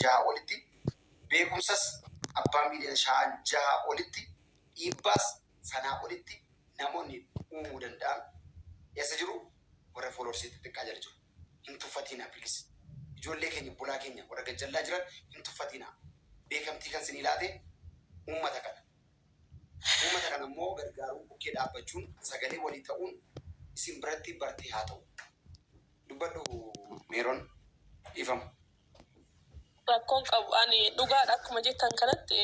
jaha olitti beekumsas abbaa miidiyaa sha'an jaha olitti dhiibbaas sanaa olitti namoonni uumuu danda'an eessa jiru warra foolorsiitti xiqqaa jala jiru. Hin tuffatiin appliis. Ijoollee keenya bulaa keenya warra gajjallaa jiran hin tuffatiin. Beekamtii kan isin ilaate uummata kana. Uummata kana immoo gargaaruun bukkee dhaabbachuun sagalee walii ta'uun isin biratti bartee haa ta'u. Dubbadhu Meeroon ifamu. Rakkoon qabu ani dhugaadha akkuma jettan kanatti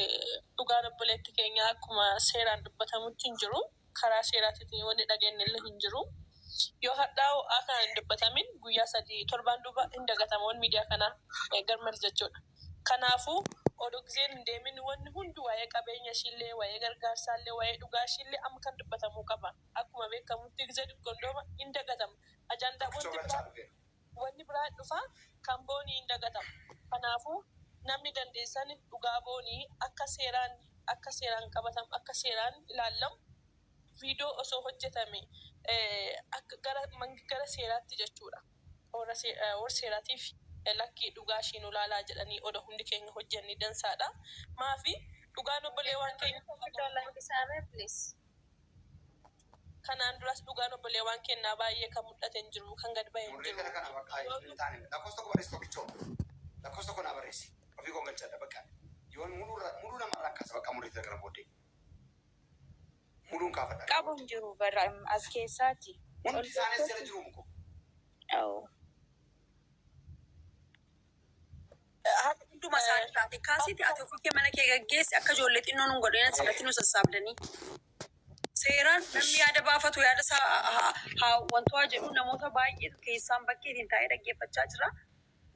dhugaan obboleetti keenya akkuma seeraan dubbatamutti hin jiru. Karaa seeraatiin wanni dhageenye illee hin jiru. Yoo hadhaa'u akka hin dubbatamin guyyaa 3 torbaan duuba hin dagatamoon miidiyaa kana garmar jechuudha. Kanaafuu oduu giseen hin deemin wanni hundi waa'ee qabeenya ishillee waa'ee gargaarsaallee waa'ee dhugaa ishillee amma kan dubbatamuu qaba. Akkuma beekamutti gisee gondooma hin dagatamu. Ajandaa wanni biraa dhufa kan boonii hin dagatamu. Kanaafuu namni dandeessan dhugaa boonii akka seeraan qabatamu akka seeraan ilaalamu viidiyoo osoo hojjetame akka gara seeraatti jechuudha. Warra seeraatiif lakkii dhugaa ishiin ulaalaa jedhanii oda hundi keenya hojjenni dansaadha. Maafi dhugaan obboleewwan keenya kanaan duras dhugaan obboleewwan keenyaa baay'ee kan mul'ate hin jiru kan gad ba'e hin jiru. Lakkoofsa kun abarreessi. Ofii koo galchadha bakka. Yoon muduu namarraa kaasa bakka murriitti gara booddee. Muduun kaafadha. Qabu hin jiru bara as keessaati. Hundi isaanis jala jiru muko. Hunduma isaanii taate kaasiiti ati ofii mana kee gaggeessi akka ijoollee xinnoo nun godheen asirratti nu sassaabdanii. Seeraan namni yaada baafatu yaada isaa wantoota jedhu namoota baay'eetu keessaan bakkeetiin taa'ee dhaggeeffachaa jira.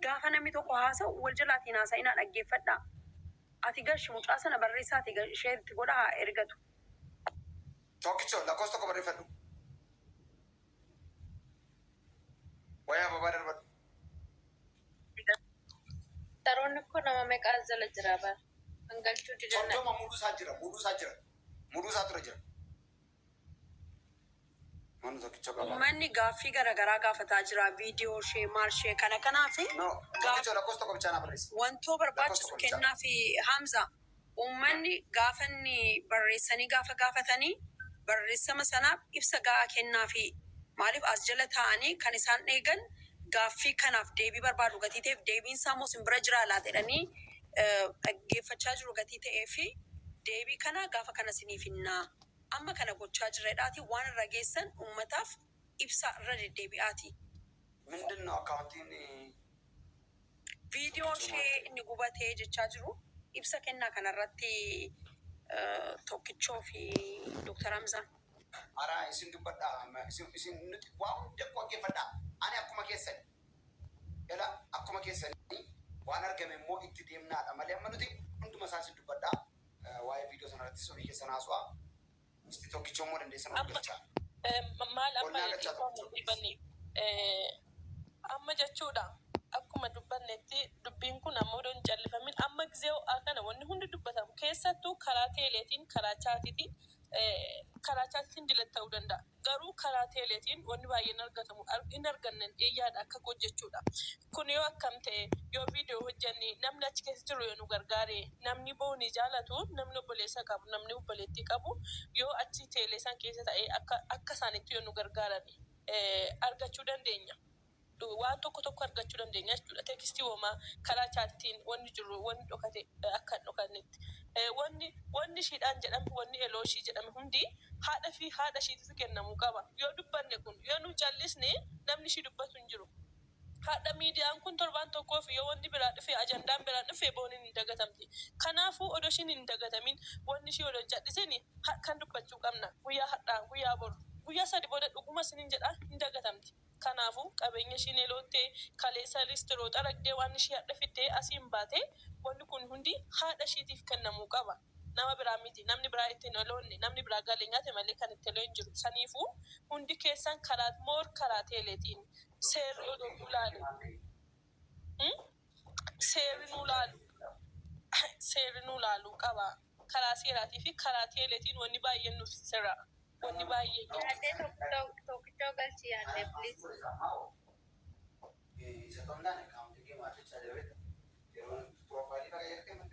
Gaafa namni tokko haasa'u wal jalaatiin haasa'inaa dhaggeeffadhaa. Ati garshi mucaa sana barreessaati isheetti godha haa ergatu. Tokkicho lakkoofsa tokko barreeffadhu. Wayaa babaa darbadhu. Taroonni kun nama meeqaa jala jira bara? Hangalchuu didanna. Soddoma muduu isaa jira. Muduu isaa ture jira. Manni gaaffii garaagaraa gaafataa jira. Viidiyoo ishee maal ishee kana kanaafi. Wantoo barbaachisu kennaa fi Hamza. Uummanni gaafa inni barreessanii gaafa gaafatanii barreessama sanaaf ibsa gahaa kennaa fi maaliif as jala taa'anii kan isaan eegan gaaffii kanaaf deebii barbaadu gatii ta'eef deebiin isaa immoo simbira jira laatedhanii dhaggeeffachaa jiru gatii ta'ee fi deebii kana gaafa kana siniif hinnaa. Amma kana gochaa jirredhaati waan irra geessan uummataaf ibsa irra deddeebi'aati. Mindinno akkaawuntiin viidiyoo ishee inni gubatee jechaa jiru ibsa kennaa kanarratti tokkichoo fi Dr. Hamzaan. Ara isin dubbadhaa isin nuti waa hunda dhaggeeffadhaa. Ani akkuma keessan akkuma keessanii waan argame immoo itti deemnaadha malee amma nuti hunduma isaa isin dubbadhaa waa'ee viidiyoo sanarratti sobii keessan haasa'aa. Isti tokkichoo immoo dandeessan hojjechaa. Maal amma jechuudha. Akkuma dubbannetti dubbiin kun ammoo don jallifamin amma gisee kana wanni hundi dubbatamu keessattuu karaa teeleetiin karaa chaatiitiin dilata ta'uu danda'a. Garuu karaa teeleetiin wanni baay'een argatamu hin argannan eeyyaadha akka hojjechuudha. Kun yoo akkam ta'e yoo viidiyoo hojjanne namni achi keessa jiru yoo nu gargaare namni boonii jaalatu namni obboleessa qabu namni obboleettii qabu yoo achi teelee san keessa ta'e akka isaanitti yoo nu gargaaran argachuu dandeenya. Waan tokko argachuu dandeenya jechuudha. Teekistii homaa karaa chaatiitiin wanni jiru wanni dhokate akka hin dhokannetti. Wanni shiidhaan jedhamu wanni elooshii jedhamu hundi haadha ishiitiif kennamuu qaba. Yoo dubbanne kun yoo nu callisne namni ishii dubbatu hin jiru. Haadha miidiyaan kun torbaan tokkoof yoo wanni biraa dhufe ajandaan biraa dhufe booniin hin dagatamti. Kanaafuu odoo ishiin hin dagatamin wanni ishii odoo jalliseen kan dubbachuu qabna. Guyyaa hadhaa guyyaa boru guyyaa 3 booda dhuguma isiniin jedha hin dagatamti. Kanaafuu qabeenya ishiin eloottee kaleessa listiroota ragdee waan ishee hadha fittee asiin baate wanni kun hundi haadha ishiitiif kennamuu qaba. Nama biraa miti namni biraa ittiin eloonne namni biraa galee nyaate malee kan itti eloon jiru. Saniifuu hundi keessan karaa teeleetiin seerri odoo ulaalu. Seerri nu laaluu qaba. Karaa seeraatii fi karaa teeleetiin wanni baay'een nuuf sirra. Wanni baay'ee tokkichoo galchi yaadde please. Isa tomdaan akkaawuntii kee maaticha jedhamee yeroo Profile ka yun kayo.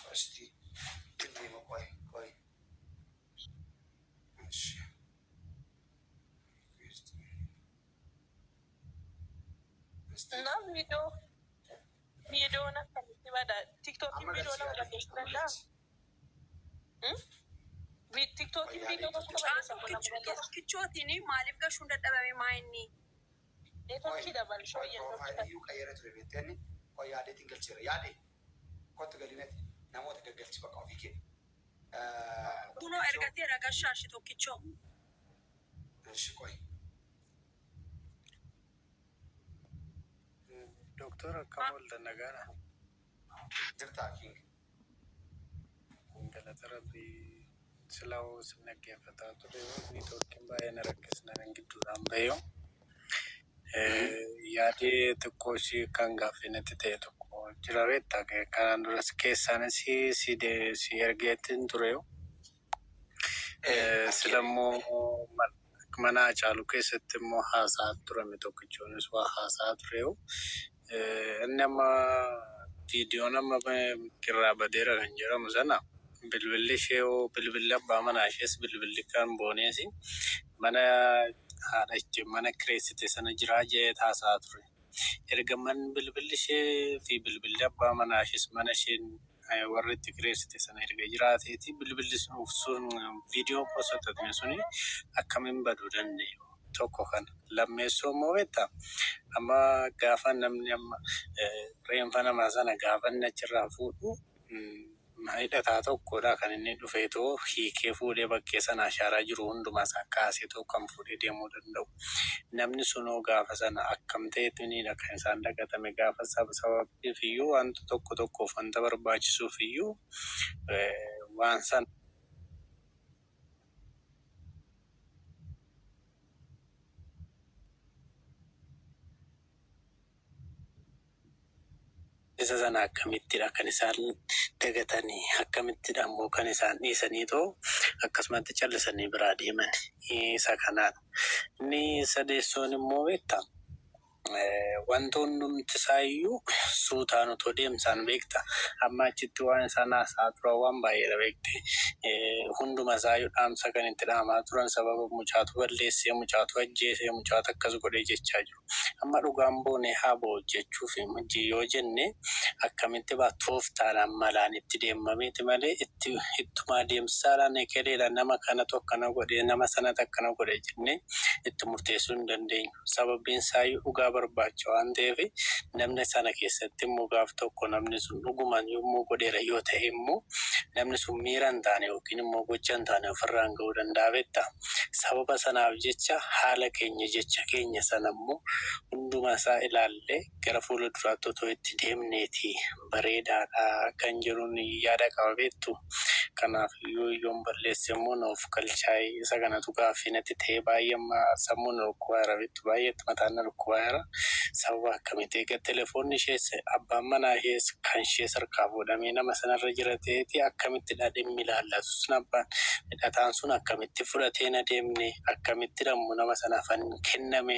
First, hindi mo koy. Na video na kami bada TikTok video na kami TikTok video ko kichootini maaliif gashuun dadhabame maayinni networkii dabal shoyya profile iyyuu qayyara ture beekteenni koy yaadeetiin galcheera yaade kottu galinatti namoota gaggalchi bakka ofii kee kunoo ergateera gashaashi tokkichoo እሺ ቆይ ዶክተር አካሞል ተነጋራ ጅርታ ኪንግ ገለተረቢ ስላው ስነገፈታ ቱሬ ኔትወርክን ባየነ ረከስነን እንግዲህ አንበዮ ያዴ ተቆሺ ካንጋፊነት ተየተቆ ጅራቤት ታገ ካንድረስ ኬሳነሲ ሲኤርጌትን ቱሬው ስለሞ mana caalu keessatti immoo haasaa turame tokkichoonis waa haasaa tureewu. Inni amma viidiyoo nama irraa badeera kan jedhamu sana bilbilli ishee bilbilli abbaa manaa ishees bilbilli kan booneesi mana haadha ishee mana kireessite sana jiraa jee haasaa ture. Erga man bilbilli ishee fi bilbilli abbaa manaa ishees mana isheen warri itti kireessite sana erga jiraateeti bilbilli sun viidiyoo postatame suni akkamiin baduu danda'u tokko kana lammeessoo immoo beektaa amma gaafa namni amma reenfa namaa sana gaafa inni achirraa fuudhu hidhataa tokkodha kan inni dhufeetoo hiikee fuudhee bakkee sana ashaaraa jiru hundumaa isaa kaaseetoo kan fuudhee deemuu danda'u. Namni sunoo gaafa sana akkam ta'eetiniidha kan isaan dagatame gaafa sababiif iyyuu wanta tokkoof wanta barbaachisuuf iyyuu waan sana isa sana akkamittidha kan isaan dagatanii akkamittidha immoo kan isaan dhiisaniitoo akkasumatti callisanii biraa deeman isa kanaadha. Inni sadeessoon immoo beektaa wanta hundumti isaayyuu suutaan otoo deemsaan beekta amma achitti waan sana haasaa turan waan baay'eedha beekte hunduma isaayyuu dhaamsa kan itti dhaamaa turan sababa mucaatu balleessee mucaatu ajjeesee mucaatu akkas godhee jechaa jiru. Amma dhugaan boonee haa ba'u jechuuf yoo jenne akkamitti tooftaadhaan malaan itti deemameeti malee ittuma deemsaadhaan ekereedhaan nama kanatu akkana godhee nama sanatu akkana godhee jennee itti murteessuu hin dandeenyu. Sababiin isaayyuu dhugaa barbaacha waan ta'eef namni sana keessatti immoo gaaf tokko namni sun dhugumaan yommuu godheera yoo ta'e immoo namni sun miira hin taane yookiin immoo gocha hin taane ofirraan ga'uu danda'a beektaa. Sababa sanaaf jecha haala keenya jecha keenya sana immoo hunduma isaa ilaallee gara fuula duraatti otoo itti deemneeti bareedaadha kan jiruun yaada qaba beektu. Kanaaf yoon balleesse immoo nuuf galchaa'ee isa kanatu gaaffii natti ta'ee baay'ee sammuun rukkubaara beektu baay'eetti mataan na rukkubaara. Sababa akkamitti egaa telefoonni ishees abbaan manaa ishees kan ishee sarkaa fuudhamee nama sanarra jira ta'eeti akkamittidha dhimmi ilaallatu sun abbaan hidhataan sun akkamitti fudhatee na deemne akkamitti dhammu nama sanaaf kenname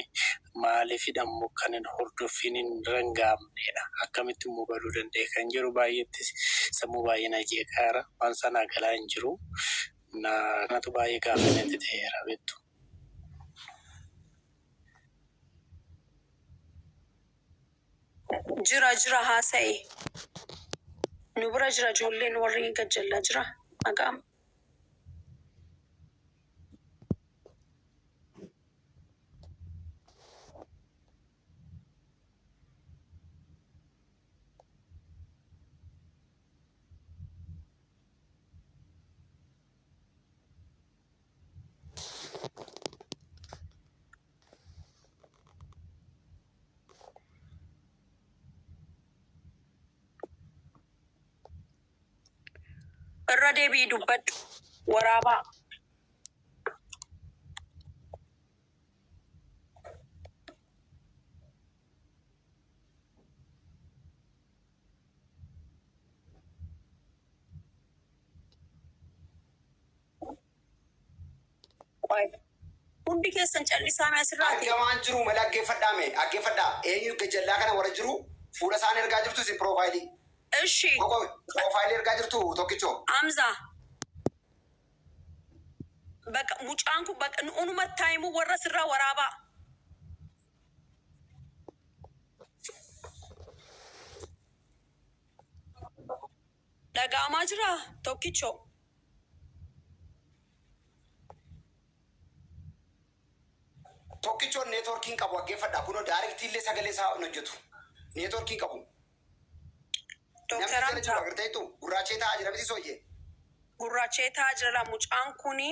maaliifidha immoo kan hin hordoffiin hin rangaamnedha akkamitti immoo baduu danda'e kan jiru baay'eetti sammuu baay'ee na jeeqaara waan sanaa galaa hin jiru kanatu baay'ee gaafa natti ta'eera beektu. Jira haasa'e nu bira jira ijoolleen warri gajjallaa jira maqaan irra deebii dubbadhu waraabaa. Hundi keessan callisaa asirraati. Aggamaan jiru malee aggeeffadhaa eenyu gajjallaa kana warra jiru Fuula isaan ergaa jirtu si piroofaayilii. Ishi. Piroofaayilii ergaa jirtu tokkichoo. Hamza. Bakka mucaan kun bakka unumatti taayimu warra sirraa waraabaa. Dhaga'amaa jira tokkichoo. Tokkichoon neetwoorkiin qabu dhaggeeffadha. Kunoo daayirektii illee sagalee isaa hin hojjetu. Neetwoorkiin qabu. Dooktar Hamza. Gurraachee taa'aa jira miti sooyyee. Gurraachee taa'aa jira mucaan kuni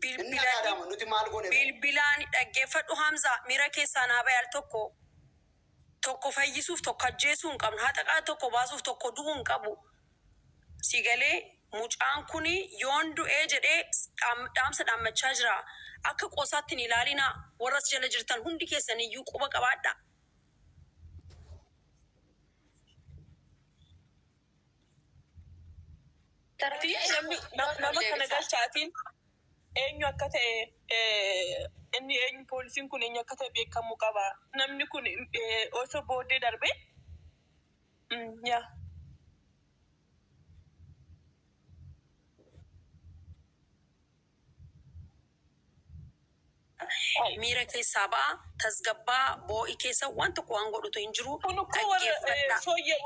bilbilaan dhaggeeffadhu Hamza. Miira keessaa naa bayal tokko fayyisuuf tokko ajjeesuu hin qabnu. Haxaqaa tokko baasuuf tokko du'uu hin qabu. Sigalee mucaan kuni yoon du'ee jedhee dhaamsa dhaammachaa jira. Akka qoosaatti hin ilaalinaa. Warras jala jirtan hundi keessan iyyuu quba qabaadha. Nama kana galchaatiin eenyu akka ta'e inni eenyu poolisiin kun eenyu akka ta'e beekamuu qaba. Namni kun osoo booddee darbee yaa. Miira keessaa ba'a, tasgabbaa, boo'i keessa waan tokko waan godhutu hin jiru. Kun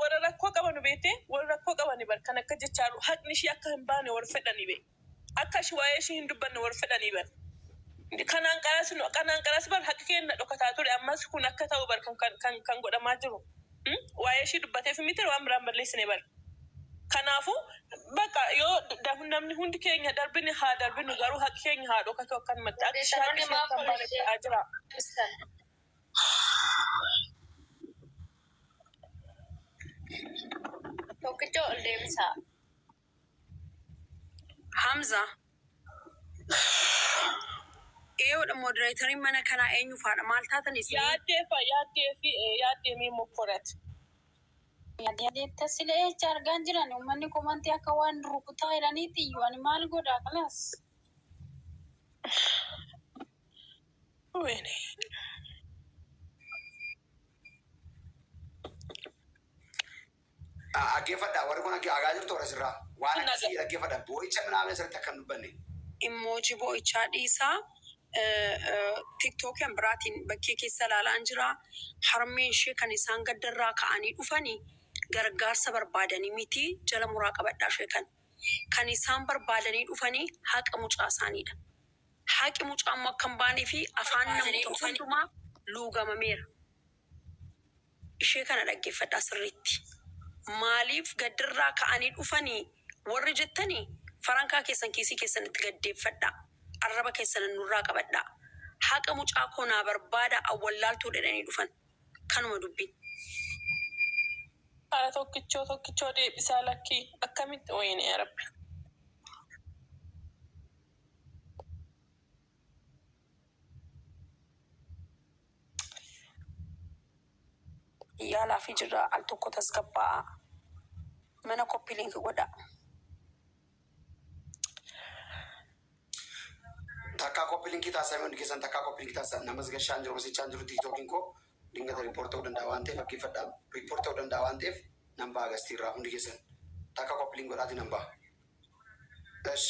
warra rakkoo qaban beekte warra rakkoo qaban kan akka jechaaru haqni ishee akka hin baane warra fedhanii beeku. Akka ishee waa'ee ishee hin dubbanne warra fedhanii bar. Kanaan qaras bar haqa keenya dhokataa ture ammas kun akka ta'u bar kan godhamaa jiru. Waa'ee ishee dubbateef miti waan biraan balleessine bar. Kanaafuu bakka yoo namni hundi keenya darbine haa darbinu garuu haqa keenya haa dhokatu akkan madda akka ishee haqa ishee kan baane ta'aa jira. Tokkichoo ol deebisaa. Hamza. Eeyoodha modereetariin mana kanaa eenyu faadha maal taatanis? Yaaddee mokkorat. Yaaddeetta silee jecha argaan jiran uummanni komantii akka waan rukutaa jedhaniitti iyyuu ani maal godhaa kalas. Dhaggeeffadha warri kun agaa jirtu warra sirraa waan akkasii dhaggeeffadha boo'icha minaamin asirratti akka hin dubbanne. Immoojii boo'ichaa dhiisaa tiktookiin biraatiin bakkee keessa ilaalaan jira. Harmeen ishee kan isaan gaddarraa ka'anii dhufanii gargaarsa barbaadanii miti jala muraa qabadhaa ishee kan isaan barbaadanii dhufanii haqa mucaa isaaniidha. Haqi mucaa ammoo akka hin baanee fi afaan namoota hundumaa luugamameera. Ishee kana dhaggeeffadhaa sirriitti. Maaliif gaddarraa ka'anii dhufanii warri jettanii farankaa keessan kiisii keessanitti gaddeeffadhaa. Arraba keessan nurraa qabadhaa. Haqa mucaa koonaa barbaada awwallaaltuu jedhanii dhufan. Kanuma dubbiin. Tokkichoo deebisaa lakkii akkamitti wayine rabbi. Yaalaa fi jirra al tokko tasgabbaa mana koppii linkii godhaa. Takkaa koppii linkii taasisaa hundi keessan takkaa koppii linkii taasisaa namas gashaan jiru masichaan jiru tiktookiin koo dingata riipoort ta'uu danda'a waan ta'eef dhaggeeffadhaa riipoort ta'uu danda'a waan ta'eef nambaa agastii irraa hundi keessan takkaa koppii linkii godhaati nambaa. Dash.